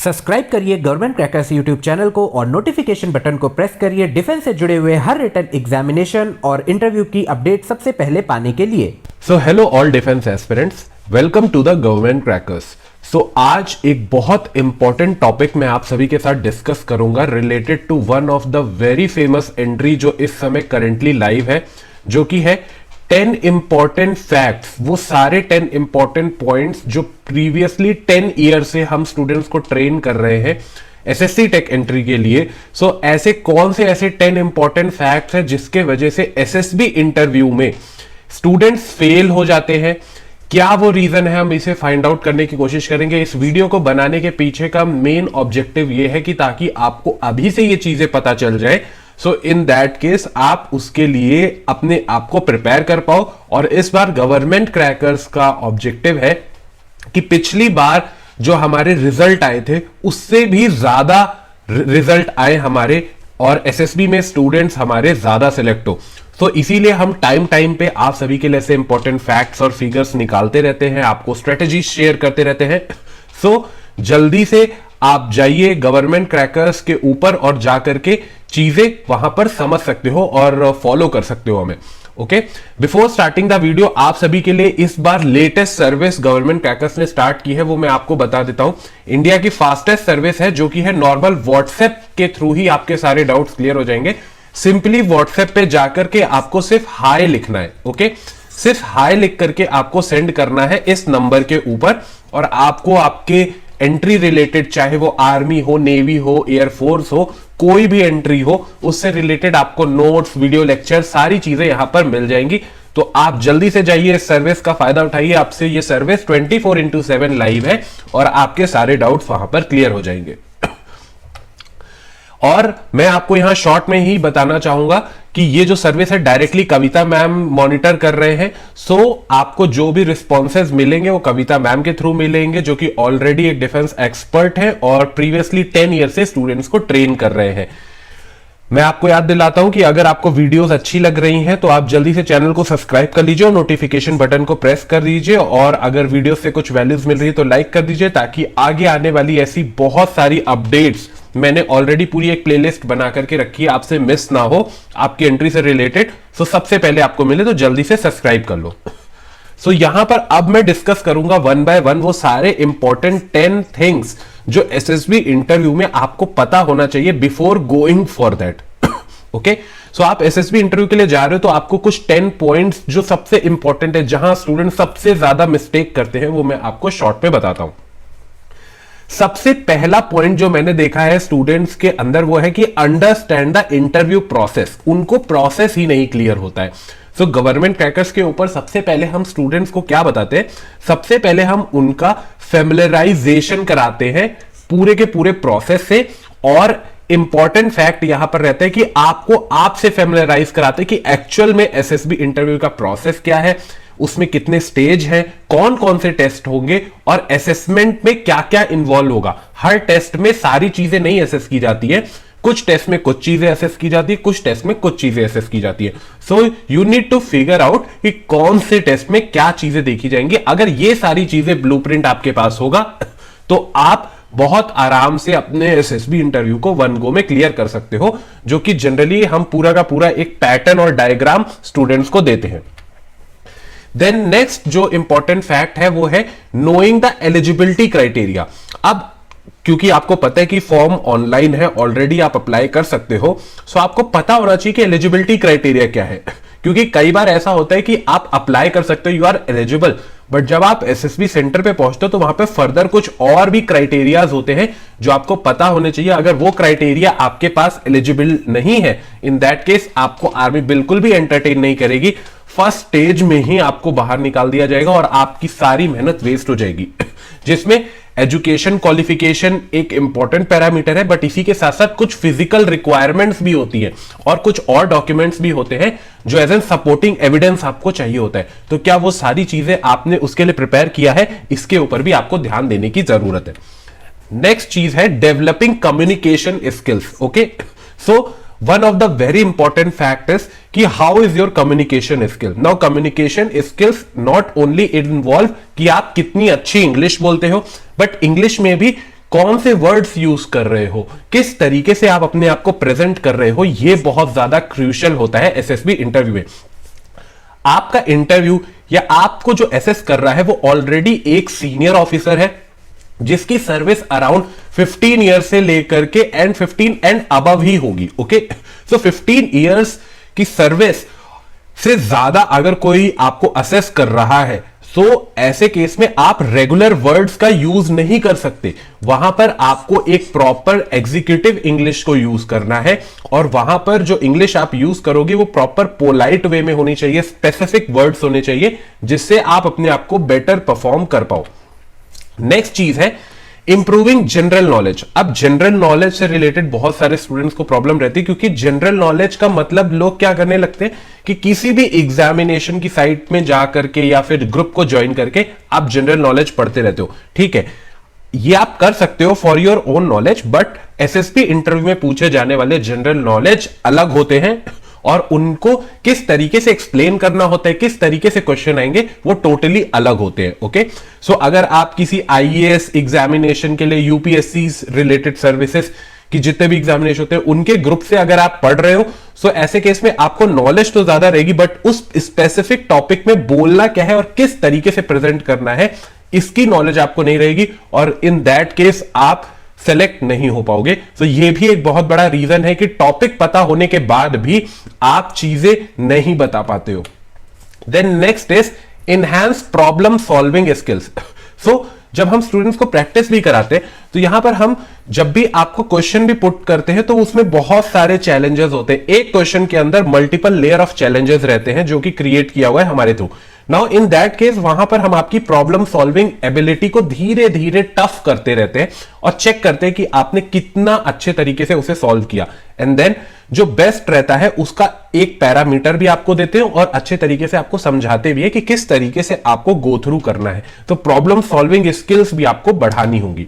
Subscribe करिए government crackers YouTube channel को और नोटिफिकेशन बटन को प्रेस करिए डिफेंस से जुड़े हुए हर रिटन एग्जामिनेशन और इंटरव्यू की अपडेट सबसे पहले पाने के लिए। So hello all defence aspirants, welcome to the Government Crackers. So आज एक बहुत इंपॉर्टेंट टॉपिक मैं आप सभी के साथ डिस्कस करूंगा related to one of the very famous entry जो इस समय करेंटली लाइव है, जो कि है 10 इंपॉर्टेंट फैक्ट्स। वो सारे 10 इंपॉर्टेंट पॉइंट्स जो प्रीवियसली 10 ईयर से हम स्टूडेंट्स को ट्रेन कर रहे हैं एसएससी टेक एंट्री के लिए। सो ऐसे कौन से ऐसे 10 इंपॉर्टेंट फैक्ट्स हैं जिसके वजह से एसएसबी इंटरव्यू में स्टूडेंट्स फेल हो जाते हैं, क्या वो रीजन है, हम इसे फाइंड आउट करने की कोशिश करेंगे। इस वीडियो को बनाने के पीछे का मेन ऑब्जेक्टिव ये है कि ताकि आपको अभी से ये चीजें पता चल जाए, सो इन दैट केस आप उसके लिए अपने आप को प्रिपेयर कर पाओ। और इस बार गवर्नमेंट क्रैकर्स का ऑब्जेक्टिव है कि पिछली बार जो हमारे रिजल्ट आए थे उससे भी ज्यादा रिजल्ट आए हमारे और एसएसबी में स्टूडेंट्स हमारे ज्यादा सिलेक्ट हो। तो इसीलिए हम टाइम पे आप सभी के लिए ऐसे इंपॉर्टेंट फैक्ट्स और फिगर्स निकालते रहते हैं, आपको स्ट्रेटेजी शेयर करते रहते हैं। सो जल्दी से आप जाइए गवर्नमेंट क्रैकर्स के ऊपर और जाकर के चीजें वहां पर समझ सकते हो और फॉलो कर सकते हो हमें। Okay, before starting the video आप सभी के लिए इस बार लेटेस्ट सर्विस गवर्नमेंट क्रैकर्स ने स्टार्ट की है, वो मैं आपको बता देता हूं। इंडिया की फास्टेस्ट सर्विस है जो कि है नॉर्मल व्हाट्सएप के थ्रू ही आपके सारे डाउट्स क्लियर हो जाएंगे। सिंपली व्हाट्सएप पे जाकर के आपको सिर्फ हाय लिखना है। ओके, सिर्फ हाय लिख करके आपको सेंड करना है इस नंबर के ऊपर और आपको आपके एंट्री रिलेटेड, चाहे वो आर्मी हो, नेवी हो, एयरफोर्स हो, कोई भी एंट्री हो, उससे रिलेटेड आपको नोट्स, वीडियो लेक्चर, सारी चीजें यहां पर मिल जाएंगी। तो आप जल्दी से जाइए, इस सर्विस का फायदा उठाइए। आपसे ये सर्विस 24/7 लाइव है और आपके सारे डाउट्स वहां पर क्लियर हो जाएंगे। और मैं आपको यहां शॉर्ट में ही बताना चाहूंगा कि ये जो सर्विस है डायरेक्टली कविता मैम मॉनिटर कर रहे हैं। सो आपको जो भी रिस्पॉन्सेज मिलेंगे वो कविता मैम के थ्रू मिलेंगे, जो कि ऑलरेडी एक डिफेंस एक्सपर्ट है और प्रीवियसली 10 ईयर से स्टूडेंट्स को ट्रेन कर रहे हैं। मैं आपको याद दिलाता हूं कि अगर आपको वीडियोस अच्छी लग रही हैं तो आप जल्दी से चैनल को सब्सक्राइब कर लीजिए और नोटिफिकेशन बटन को प्रेस कर दीजिए। और अगर वीडियो से कुछ वैल्यूज मिल रही है तो लाइक कर दीजिए, ताकि आगे आने वाली ऐसी बहुत सारी अपडेट्स, मैंने ऑलरेडी पूरी एक प्लेलिस्ट बना करके रखी है, आपसे मिस ना हो आपकी एंट्री से रिलेटेड। सो सबसे पहले आपको मिले तो जल्दी से सब्सक्राइब कर लो। सो यहां पर अब मैं डिस्कस करूंगा वन बाय वन वो सारे इंपॉर्टेंट 10 थिंग्स जो एसएसबी इंटरव्यू में आपको पता होना चाहिए before going for that. Okay, so आप एसएसबी इंटरव्यू के लिए जा रहे हो तो आपको कुछ 10 पॉइंट्स जो सबसे इंपॉर्टेंट है, जहां स्टूडेंट सबसे ज्यादा मिस्टेक करते हैं, वो मैं आपको शॉर्ट पे बताता हूं। सबसे पहला पॉइंट जो मैंने देखा है स्टूडेंट्स के अंदर वो है कि अंडरस्टैंड द इंटरव्यू प्रोसेस। उनको प्रोसेस ही नहीं क्लियर होता है। सो गवर्नमेंट क्रैकर्स के ऊपर सबसे पहले हम स्टूडेंट्स को क्या बताते हैं, सबसे पहले हम उनका फैमिलियराइजेशन कराते हैं पूरे के पूरे प्रोसेस से। और इंपॉर्टेंट फैक्ट यहां पर रहता है कि आपको आपसे फैमिलियराइज कराते हैं कि एक्चुअल में एसएसबी इंटरव्यू का प्रोसेस क्या है, उसमें कितने स्टेज हैं, कौन कौन से टेस्ट होंगे और असेसमेंट में क्या क्या इन्वॉल्व होगा। हर टेस्ट में सारी चीजें नहीं असेस की जाती है, कुछ टेस्ट में कुछ चीजें असेस की जाती है, कुछ टेस्ट में कुछ चीजें असेस की जाती है। So you need to figure out कि कौन से टेस्ट में क्या चीजें देखी जाएंगी। अगर ये सारी चीजें ब्लूप्रिंट आपके पास होगा तो आप बहुत आराम से अपने एसएसबी इंटरव्यू को वन गो में क्लियर कर सकते हो, जो कि जनरली हम पूरा का पूरा एक पैटर्न और डायग्राम स्टूडेंट्स को देते हैं। देन नेक्स्ट जो इंपॉर्टेंट फैक्ट है वो है नोइंग द एलिजिबिलिटी क्राइटेरिया। अब क्योंकि आपको पता है कि फॉर्म ऑनलाइन है, ऑलरेडी आप अप्लाई कर सकते हो, सो आपको पता होना चाहिए कि एलिजिबिलिटी क्राइटेरिया क्या है। क्योंकि कई बार ऐसा होता है कि आप अप्लाई कर सकते हो, यू आर एलिजिबल, बट जब आप एसएसबी सेंटर पे पहुंचते हो तो वहां पे फर्दर कुछ और भी क्राइटेरियाज होते हैं जो आपको पता होने चाहिए। अगर वो क्राइटेरिया आपके पास एलिजिबल नहीं है, इन दैट केस आपको आर्मी बिल्कुल भी एंटरटेन नहीं करेगी। फर्स्ट स्टेज में ही आपको बाहर निकाल दिया जाएगा और आपकी सारी मेहनत वेस्ट हो जाएगी। जिसमें एजुकेशन क्वालिफिकेशन एक इंपॉर्टेंट पैरामीटर है, बट इसी के साथ साथ कुछ फिजिकल रिक्वायरमेंट्स भी होती है और कुछ और डॉक्यूमेंट्स भी होते हैं जो एज एन सपोर्टिंग एविडेंस आपको चाहिए होता है। तो क्या वो सारी चीजें आपने उसके लिए प्रिपेयर किया है, इसके ऊपर भी आपको ध्यान देने की जरूरत है। नेक्स्ट चीज है developing communication skills. Okay, so one of the very important fact is कि how is your communication skill. Now communication skills not only involve कि आप कितनी अच्छी इंग्लिश बोलते हो, बट इंग्लिश में भी कौन से वर्ड्स यूज कर रहे हो, किस तरीके से आप अपने आप को प्रेजेंट कर रहे हो, ये बहुत ज्यादा क्रूशियल होता है एसएसबी इंटरव्यू में। आपका इंटरव्यू या आपको जो एसेस कर रहा है वो ऑलरेडी एक सीनियर ऑफिसर है जिसकी सर्विस अराउंड 15 ईयर से लेकर के एंड 15 एंड अबव ही होगी। ओके, सो 15 ईयर्स की सर्विस से ज्यादा अगर कोई आपको असेस कर रहा है तो ऐसे केस में आप रेगुलर वर्ड्स का यूज नहीं कर सकते। वहां पर आपको एक प्रॉपर एग्जीक्यूटिव इंग्लिश को यूज करना है और वहां पर जो इंग्लिश आप यूज करोगे वो प्रॉपर पोलाइट वे में होनी चाहिए, स्पेसिफिक वर्ड्स होने चाहिए जिससे आप अपने आप को बेटर परफॉर्म कर पाओ। नेक्स्ट चीज है इंप्रूविंग जनरल नॉलेज। अब जनरल नॉलेज से रिलेटेड बहुत सारे स्टूडेंट्स को प्रॉब्लम रहती है क्योंकि जनरल नॉलेज का मतलब लोग क्या करने लगते हैं कि किसी भी एग्जामिनेशन की साइट में जा करके या फिर ग्रुप को ज्वाइन करके आप जनरल नॉलेज पढ़ते रहते हो। ठीक है, ये आप कर सकते हो for your own knowledge, but SSB interview में पूछे जाने वाले जनरल नॉलेज अलग होते हैं और उनको किस तरीके से एक्सप्लेन करना होता है, किस तरीके से क्वेश्चन आएंगे वो टोटली अलग होते हैं। ओके, सो अगर आप किसी आईएएस एग्जामिनेशन के लिए यूपीएससी रिलेटेड सर्विसेज कि जितने भी एग्जामिनेशन होते हैं उनके ग्रुप से अगर आप पढ़ रहे हो सो ऐसे केस में आपको नॉलेज तो ज्यादा रहेगी बट उस स्पेसिफिक टॉपिक में बोलना क्या है और किस तरीके से प्रेजेंट करना है इसकी नॉलेज आपको नहीं रहेगी और इन दैट केस आप सेलेक्ट नहीं हो पाओगे। तो ये भी एक बहुत बड़ा रीजन है कि टॉपिक पता होने के बाद भी आप चीजें नहीं बता पाते हो। Then next is enhance problem solving skills. So जब हम स्टूडेंट्स को प्रैक्टिस भी कराते हैं तो यहां पर हम जब भी आपको क्वेश्चन भी पुट करते हैं तो उसमें बहुत सारे चैलेंजेस होते हैं। एक क्वेश्चन के अंदर मल्टीपल लेयर ऑफ चैलेंजेस रहते हैं जो कि क्रिएट किया हुआ है हमारे through. Now in that case वहां पर हम आपकी प्रॉब्लम सॉल्विंग एबिलिटी को धीरे धीरे टफ करते रहते हैं और चेक करते हैं कि आपने कितना अच्छे तरीके से उसे सॉल्व किया एंड देन जो बेस्ट रहता है उसका एक पैरामीटर भी आपको देते हैं और अच्छे तरीके से आपको समझाते भी है कि किस तरीके से आपको गो थ्रू करना है। तो प्रॉब्लम सॉल्विंग स्किल्स भी आपको बढ़ानी होंगी।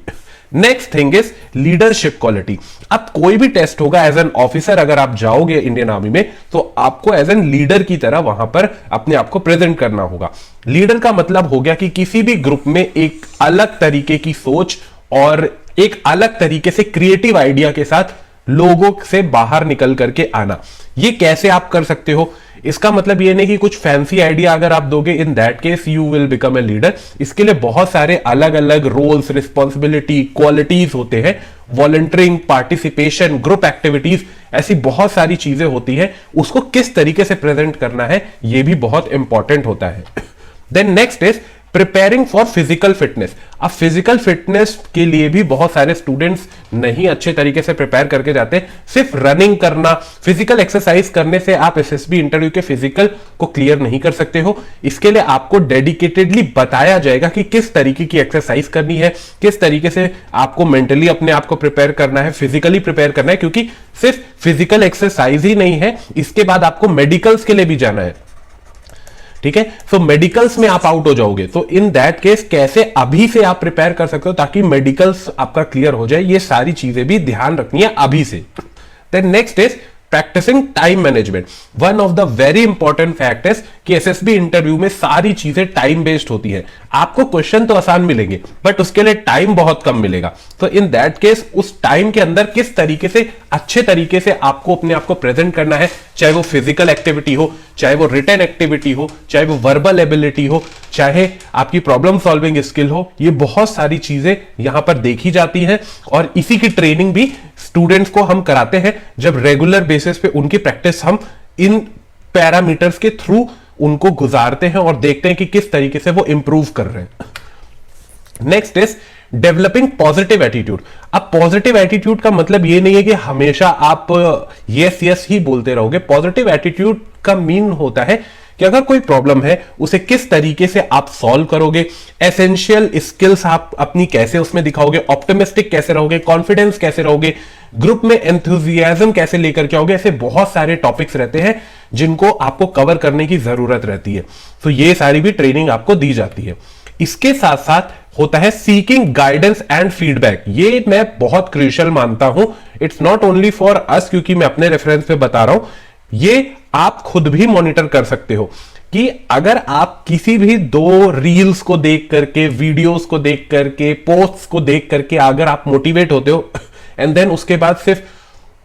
Next thing is leadership quality. अब कोई भी टेस्ट होगा एज एन ऑफिसर अगर आप जाओगे इंडियन आर्मी में तो आपको एज एन लीडर की तरह वहां पर अपने आप को प्रेजेंट करना होगा। लीडर का मतलब हो गया कि किसी भी ग्रुप में एक अलग तरीके की सोच और एक अलग तरीके से क्रिएटिव आइडिया के साथ लोगों से बाहर निकल करके आना। ये कैसे आप कर सकते हो? इसका मतलब ये नहीं कि कुछ फैंसी आइडिया अगर आप दोगे in that case you will become a leader. इसके लिए बहुत सारे अलग अलग रोल्स, रिस्पॉन्सिबिलिटी, क्वालिटीज होते हैं। वॉलंटियरिंग, पार्टिसिपेशन, ग्रुप एक्टिविटीज, ऐसी बहुत सारी चीजें होती है। उसको किस तरीके से प्रेजेंट करना है ये भी बहुत इंपॉर्टेंट होता है। Then next is preparing for physical fitness. अब फिजिकल फिटनेस के लिए भी बहुत सारे स्टूडेंट्स नहीं अच्छे तरीके से प्रिपेयर करके जाते हैं। सिर्फ रनिंग करना, फिजिकल एक्सरसाइज करने से आप एसएसबी इंटरव्यू के फिजिकल को क्लियर नहीं कर सकते हो। इसके लिए आपको डेडिकेटेडली बताया जाएगा कि किस तरीके की एक्सरसाइज करनी है, किस तरीके से आपको मेंटली अपने आप को प्रिपेयर करना है, फिजिकली प्रिपेयर करना है, क्योंकि सिर्फ फिजिकल एक्सरसाइज ही नहीं है, इसके बाद आपको मेडिकल्स के लिए भी जाना है। ठीक है, सो मेडिकल्स में आप आउट हो जाओगे। तो इन दैट केस कैसे अभी से आप प्रिपेयर कर सकते हो ताकि मेडिकल्स आपका क्लियर हो जाए, ये सारी चीजें भी ध्यान रखनी है अभी से। Then next is practising time management. One of the very important fact is कि एसएसबी इंटरव्यू में सारी चीजें टाइम बेस्ड होती है। आपको क्वेश्चन तो आसान मिलेंगे बट उसके लिए टाइम बहुत कम मिलेगा। तो इन दैट केस उस टाइम के अंदर किस तरीके से अच्छे तरीके से आपको अपने आप को प्रेजेंट करना है, चाहे वो फिजिकल एक्टिविटी हो, चाहे वो रिटन एक्टिविटी हो, चाहे वो वर्बल एबिलिटी हो, चाहे आपकी प्रॉब्लम सॉल्विंग स्किल हो, ये बहुत सारी चीजें यहां पर देखी जाती हैं और इसी की ट्रेनिंग भी स्टूडेंट्स को हम कराते हैं। जब रेगुलर बेसिस पे उनकी प्रैक्टिस हम इन पैरामीटर्स के थ्रू उनको गुजारते हैं और देखते हैं कि किस तरीके से वो इंप्रूव कर रहे हैं। Next is developing positive attitude. अब पॉजिटिव एटीट्यूड का मतलब ये नहीं है कि हमेशा आप यस यस ही बोलते रहोगे। पॉजिटिव एटीट्यूड का मीन होता है कि अगर कोई प्रॉब्लम है उसे किस तरीके से आप सॉल्व करोगे, एसेंशियल स्किल्स आप अपनी कैसे उसमें दिखाओगे, ऑप्टिमिस्टिक कैसे रहोगे, कॉन्फिडेंस कैसे रहोगे, ग्रुप में एंथुजियाज्म कैसे लेकर के आओगे। ऐसे बहुत सारे टॉपिक्स रहते हैं जिनको आपको कवर करने की जरूरत रहती है। तो ये सारी भी ट्रेनिंग आपको दी जाती है। इसके साथ साथ होता है सीकिंग गाइडेंस एंड फीडबैक। ये मैं बहुत क्रूशियल मानता हूं। It's not only for us, क्योंकि मैं अपने रेफरेंस पे बता रहा हूं, ये आप खुद भी मॉनिटर कर सकते हो कि अगर आप किसी भी 2 रील्स को देख करके, वीडियोस को देख करके, पोस्ट्स को देख करके अगर आप मोटिवेट होते हो एंड देन उसके बाद सिर्फ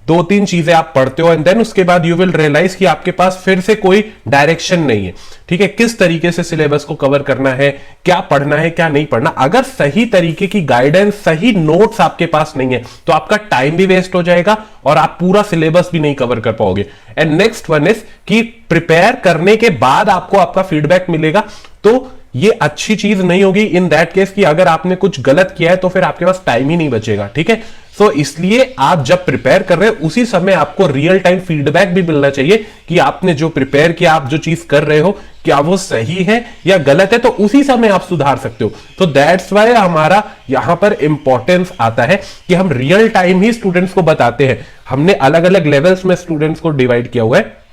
2-3 चीजें आप पढ़ते हो एंड देन उसके बाद यू विल रियलाइज कि आपके पास फिर से कोई डायरेक्शन नहीं है, ठीक है, किस तरीके से सिलेबस को कवर करना है, क्या पढ़ना है, क्या नहीं पढ़ना। अगर सही तरीके की गाइडेंस, सही नोट्स आपके पास नहीं है तो आपका टाइम भी वेस्ट हो जाएगा और आप पूरा सिलेबस भी नहीं कवर कर पाओगे। एंड नेक्स्ट वन इज कि प्रिपेयर करने के बाद आपको आपका फीडबैक मिलेगा, तो ये अच्छी चीज नहीं होगी इन दैट केस कि अगर आपने कुछ गलत किया है तो फिर आपके पास टाइम ही नहीं बचेगा, ठीक है। सो इसलिए आप जब प्रिपेयर कर रहे हो उसी समय आपको रियल टाइम फीडबैक भी मिलना चाहिए कि आपने जो प्रिपेयर किया, आप जो चीज कर रहे हो क्या वो सही है या गलत है, तो उसी समय आप सुधार सकते हो। तो दैट्स वाई हमारा यहां पर इंपॉर्टेंस आता है कि हम रियल टाइम ही स्टूडेंट्स को बताते हैं। हमने अलग अलग लेवल्स में स्टूडेंट्स को डिवाइड किया हुआ है।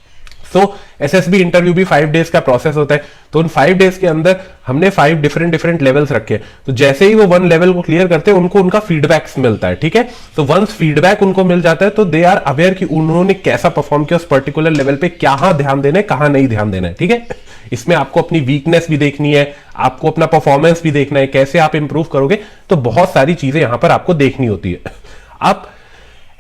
तो एसएसबी इंटरव्यू भी 5 डेज का प्रोसेस होता है, तो उन 5 डेज के अंदर हमने 5 डिफरेंट लेवल्स रखे हैं। तो जैसे ही वो 1 लेवल को क्लियर करते हैं उनको उनका फीडबैक्स मिलता है, ठीक है। तो वंस फीडबैक उनको मिल जाता है तो दे आर अवेयर कि उन्होंने कैसा परफॉर्म किया उस पर्टिकुलर लेवल पे, कहां ध्यान देना है, कहां नहीं ध्यान देना है, ठीक है। इसमें आपको अपनी वीकनेस भी देखनी है, आपको अपना परफॉर्मेंस भी देखना है, कैसे आप इंप्रूव करोगे, तो बहुत सारी चीजें यहां पर आपको देखनी होती है। आप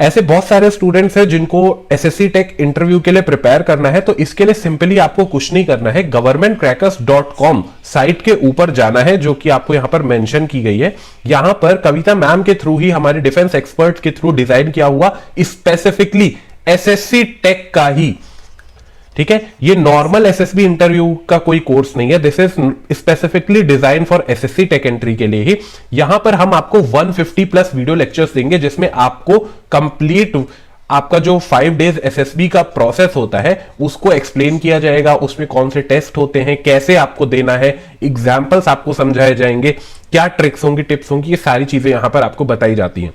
ऐसे बहुत सारे स्टूडेंट्स हैं जिनको एसएससी टेक इंटरव्यू के लिए प्रिपेयर करना है, तो इसके लिए सिंपली आपको कुछ नहीं करना है, governmentcrackers.com साइट के ऊपर जाना है जो कि आपको यहां पर मेंशन की गई है। यहां पर कविता मैम के थ्रू ही, हमारे डिफेंस एक्सपर्ट के थ्रू डिजाइन किया हुआ स्पेसिफिकली एसएससी टेक का ही, ठीक है, ये नॉर्मल एसएसबी इंटरव्यू का कोई कोर्स नहीं है, this is specifically design for SSC tech entry के लिए ही। यहां पर हम आपको 150 प्लस वीडियो लेक्चर्स देंगे जिसमें आपको कंप्लीट आपका जो 5 डेज एसएसबी का प्रोसेस होता है उसको एक्सप्लेन किया जाएगा, उसमें कौन से टेस्ट होते हैं, कैसे आपको देना है, एग्जाम्पल्स आपको समझाए जाएंगे, क्या ट्रिक्स होंगी, टिप्स होंगी, ये सारी चीजें यहां पर आपको बताई जाती हैं।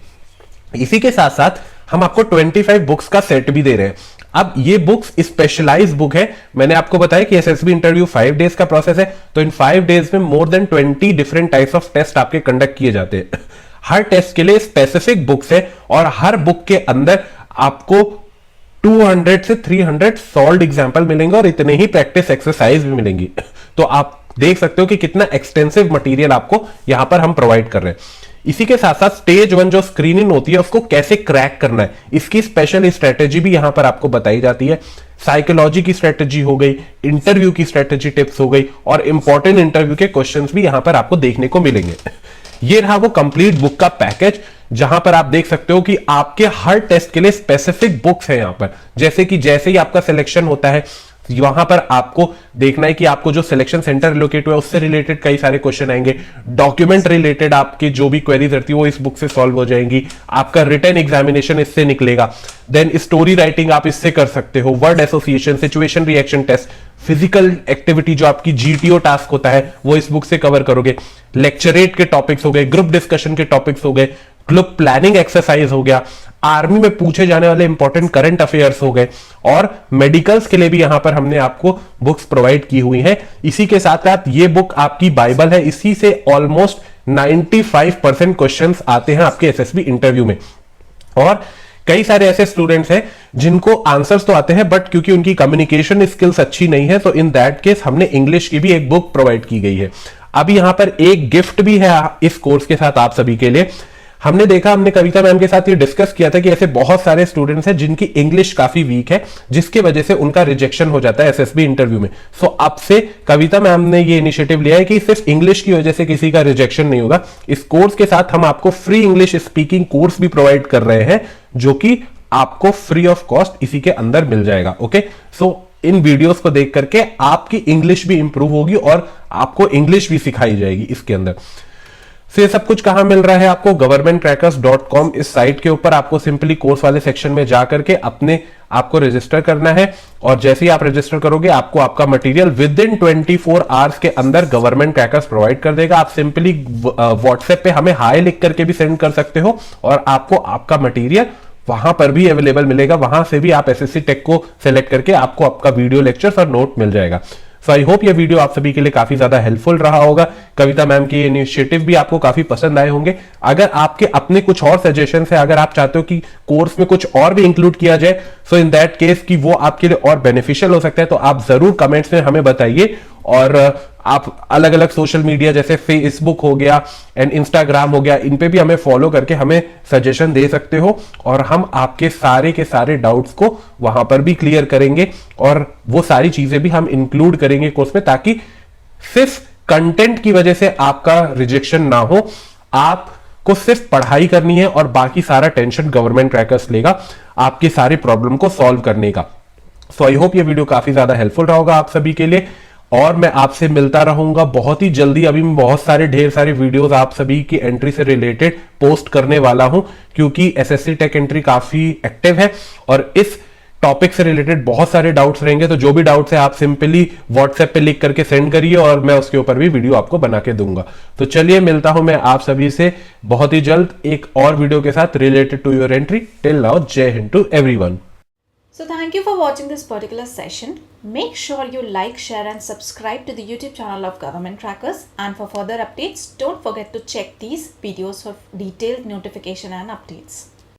इसी के साथ साथ हम आपको 25 बुक्स का सेट भी दे रहे हैं। अब ये बुक्स स्पेशलाइज बुक है, मैंने आपको बताया कि एसएसबी इंटरव्यू 5 डेज का प्रोसेस है, तो इन 5 डेज में more than 20 different types of test आपके कंडक्ट किए जाते हैं। हर टेस्ट के लिए स्पेसिफिक बुक्स है और हर बुक के अंदर आपको 200 से 300 सॉल्व्ड एग्जाम्पल मिलेंगे और इतने ही प्रैक्टिस एक्सरसाइज भी मिलेंगी। तो आप देख सकते हो कि कितना एक्सटेंसिव मटेरियल आपको यहां पर हम प्रोवाइड कर रहे हैं। इसी के साथ साथ स्टेज 1 जो स्क्रीनिंग होती है उसको कैसे क्रैक करना है, इसकी स्पेशल स्ट्रेटेजी भी यहां पर आपको बताई जाती है। साइकोलॉजी की स्ट्रेटेजी हो गई, इंटरव्यू की स्ट्रेटेजी टिप्स हो गई और इंपॉर्टेंट इंटरव्यू के क्वेश्चंस भी यहां पर आपको देखने को मिलेंगे। ये रहा वो कंप्लीट बुक का पैकेज, जहां पर आप देख सकते हो कि आपके हर टेस्ट के लिए स्पेसिफिक बुक्स है यहां पर। जैसे ही आपका सिलेक्शन होता है वहां पर आपको देखना है कि आपको जो सिलेक्शन सेंटर एलोकेट हुआ है उससे रिलेटेड कई सारे क्वेश्चन आएंगे, डॉक्यूमेंट रिलेटेड आपकी जो भी क्वेरीज रहती है वो इस बुक से सॉल्व हो जाएंगी, आपका रिटन एग्जामिनेशन इससे निकलेगा, देन स्टोरी राइटिंग आप इससे कर सकते हो, word association, situation reaction test, physical activity जो आपकी जीटीओ टास्क होता है वो इस बुक से कवर करोगे, लेक्चरेट के टॉपिक्स हो गए, ग्रुप डिस्कशन के टॉपिक्स हो गए, ग्रुप प्लानिंग एक्सरसाइज हो गया, आर्मी में पूछे जाने वाले इंपॉर्टेंट करंट अफेयर्स हो गए और मेडिकल्स के लिए भी यहां पर हमने आपको बुक्स प्रोवाइड की हुई हैं। इसी के साथ साथ ये बुक आपकी बाइबल है, इसी से ऑलमोस्ट 95% क्वेश्चंस आते हैं आपके एसएसबी इंटरव्यू में। और कई सारे ऐसे स्टूडेंट्स हैं जिनको आंसर्स तो आते हैं बट क्योंकि उनकी कम्युनिकेशन स्किल्स अच्छी नहीं है, तो इन दैट केस हमने इंग्लिश की भी एक बुक प्रोवाइड की गई है। अब यहां पर एक गिफ्ट भी है इस कोर्स के साथ आप सभी के लिए। हमने देखा, हमने कविता मैम के साथ ये डिस्कस किया था कि ऐसे बहुत सारे स्टूडेंट्स हैं जिनकी इंग्लिश काफी वीक है, जिसकी वजह से उनका रिजेक्शन हो जाता है एसएसबी इंटरव्यू में। सो अब से कविता मैम ने ये इनिशिएटिव लिया है कि सिर्फ इंग्लिश की वजह से किसी का रिजेक्शन नहीं होगा। इस कोर्स के साथ हम आपको फ्री इंग्लिश स्पीकिंग कोर्स भी प्रोवाइड कर रहे हैं जो कि आपको फ्री ऑफ कॉस्ट इसी के अंदर मिल जाएगा। ओके, सो इन वीडियोस को देख करके आपकी इंग्लिश भी इंप्रूव होगी और आपको इंग्लिश भी सिखाई जाएगी इसके अंदर। तो ये सब कुछ कहां मिल रहा है आपको, governmentcrackers.com इस साइट के ऊपर आपको सिंपली कोर्स वाले सेक्शन में जाकर के अपने आपको रजिस्टर करना है और जैसे ही आप रजिस्टर करोगे आपको आपका मटेरियल विद इन 24 आवर्स के अंदर गवर्नमेंट क्रैकर्स प्रोवाइड कर देगा। आप सिंपली व्हाट्सएप पे हमें हाई लिख करके भी सेंड कर सकते हो और आपको आपका मटेरियल वहां पर भी अवेलेबल मिलेगा। वहां से भी आप एसएससी टेक को सेलेक्ट करके आपको आपका वीडियो लेक्चर्स और नोट मिल जाएगा। सो आई होप ये वीडियो आप सभी के लिए काफी ज्यादा हेल्पफुल रहा होगा। कविता मैम के इनिशिएटिव भी आपको काफी पसंद आए होंगे। अगर आपके अपने कुछ और सजेशन है, अगर आप चाहते हो कि कोर्स में कुछ और भी इंक्लूड किया जाए, सो इन दैट केस कि वो आपके लिए और बेनिफिशियल हो सकता है, तो आप जरूर कमेंट्स में हमें बताइए। और आप अलग अलग सोशल मीडिया जैसे फेसबुक हो गया एंड इंस्टाग्राम हो गया, इन पे भी हमें फॉलो करके हमें सजेशन दे सकते हो, और हम आपके सारे के सारे डाउट्स को वहां पर भी क्लियर करेंगे, और वो सारी चीजें भी हम इंक्लूड करेंगे कोर्स में, ताकि सिर्फ कंटेंट की वजह से आपका रिजेक्शन ना हो। आपको सिर्फ पढ़ाई करनी है और बाकी सारा टेंशन गवर्नमेंट क्रैकर्स लेगा आपके सारे प्रॉब्लम को सॉल्व करने का। सो आई होप ये वीडियो काफी ज्यादा हेल्पफुल रहा होगा आप सभी के लिए, और मैं आपसे मिलता रहूंगा बहुत ही जल्दी। अभी मैं बहुत सारे ढेर सारे वीडियोस आप सभी की एंट्री से रिलेटेड पोस्ट करने वाला हूं, क्योंकि एसएससी टेक एंट्री काफी एक्टिव है और इस टॉपिक से रिलेटेड बहुत सारे डाउट्स रहेंगे। तो जो भी डाउट्स है आप सिंपली व्हाट्सएप पे लिख करके सेंड करिए और मैं उसके ऊपर भी वीडियो आपको बना के दूंगा। तो चलिए मिलता हूं मैं आप सभी से बहुत ही जल्द एक और वीडियो के साथ related to your entry. Till now, जय हिंद to everyone. So thank you for watching this particular session. Make sure you like, share and subscribe to the YouTube channel of Government Crackers, and for further updates don't forget to check these videos for detailed notification and updates.